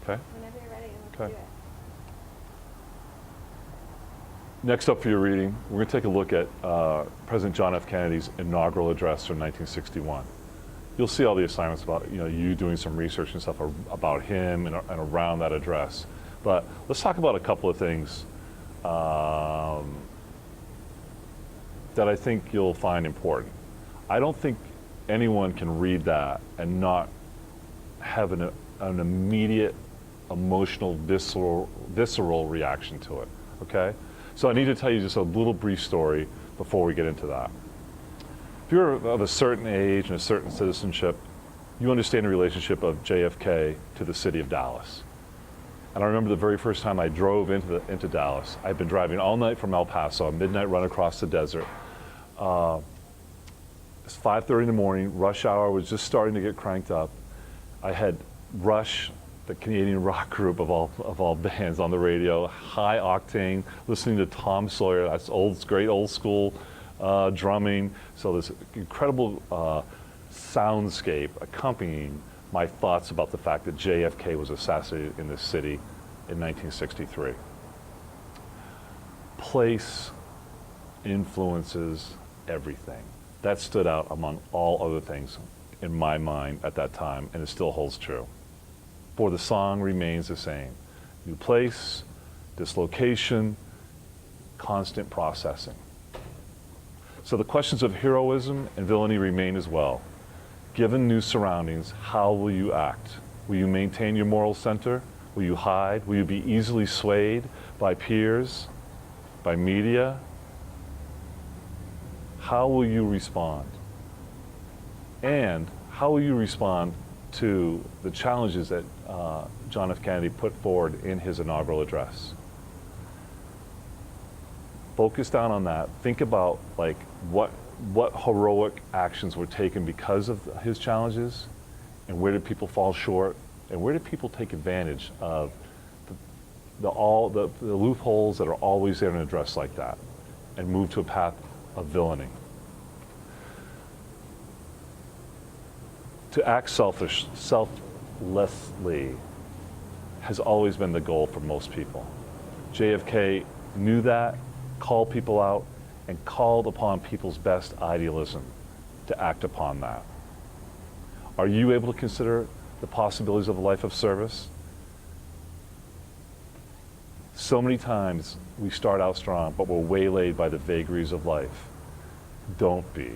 Okay. Whenever you're ready, let's Okay. do it. Next up for your reading, we're going to take a look at President John F. Kennedy's inaugural address from 1961. You'll see all the assignments about you doing some research and stuff about him and around that address. But let's talk about a couple of things that I think you'll find important. I don't think anyone can read that and not have an immediate emotional, visceral reaction to it, okay? So I need to tell you just a little brief story before we get into that. If you're of a certain age and a certain citizenship, you understand the relationship of JFK to the city of Dallas. And I remember the very first time I drove into Dallas. I'd been driving all night from El Paso, a midnight run across the desert. It's 5:30 in the morning, rush hour was just starting to get cranked up. I had Rush, the Canadian rock group of all bands, on the radio, high octane, listening to Tom Sawyer. That's great old school drumming. So this incredible soundscape accompanying my thoughts about the fact that JFK was assassinated in this city in 1963. Place influences everything. That stood out among all other things in my mind at that time, and it still holds true. For the song remains the same. New place, dislocation, constant processing. So the questions of heroism and villainy remain as well. Given new surroundings, how will you act? Will you maintain your moral center? Will you hide? Will you be easily swayed by peers, by media? How will you respond? And how will you respond to the challenges that John F. Kennedy put forward in his inaugural address? Focus down on that. Think about what heroic actions were taken because of his challenges, and where did people fall short, and where did people take advantage of the loopholes that are always there in an address like that, and move to a path of villainy. To act selflessly has always been the goal for most people. JFK knew that, called people out, and called upon people's best idealism to act upon that. Are you able to consider the possibilities of a life of service? So many times we start out strong, but we're waylaid by the vagaries of life. Don't be.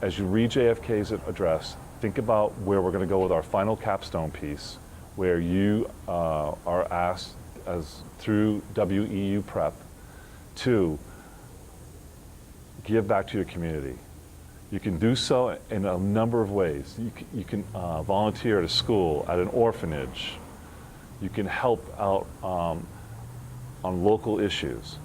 As you read JFK's address, think about where we're going to go with our final capstone piece, where you are asked, through WEU Prep, to give back to your community. You can do so in a number of ways. You can volunteer at a school, at an orphanage. You can help out on local issues.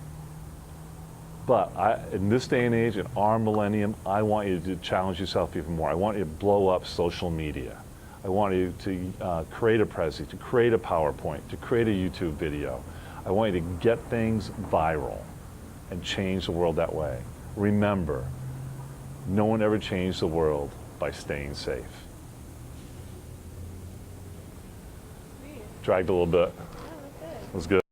But in this day and age, in our millennium, I want you to challenge yourself even more. I want you to blow up social media. I want you to create a Prezi, to create a PowerPoint, to create a YouTube video. I want you to get things viral and change the world that way. Remember, no one ever changed the world by staying safe. Dragged a little bit. Oh, that's good. It was good.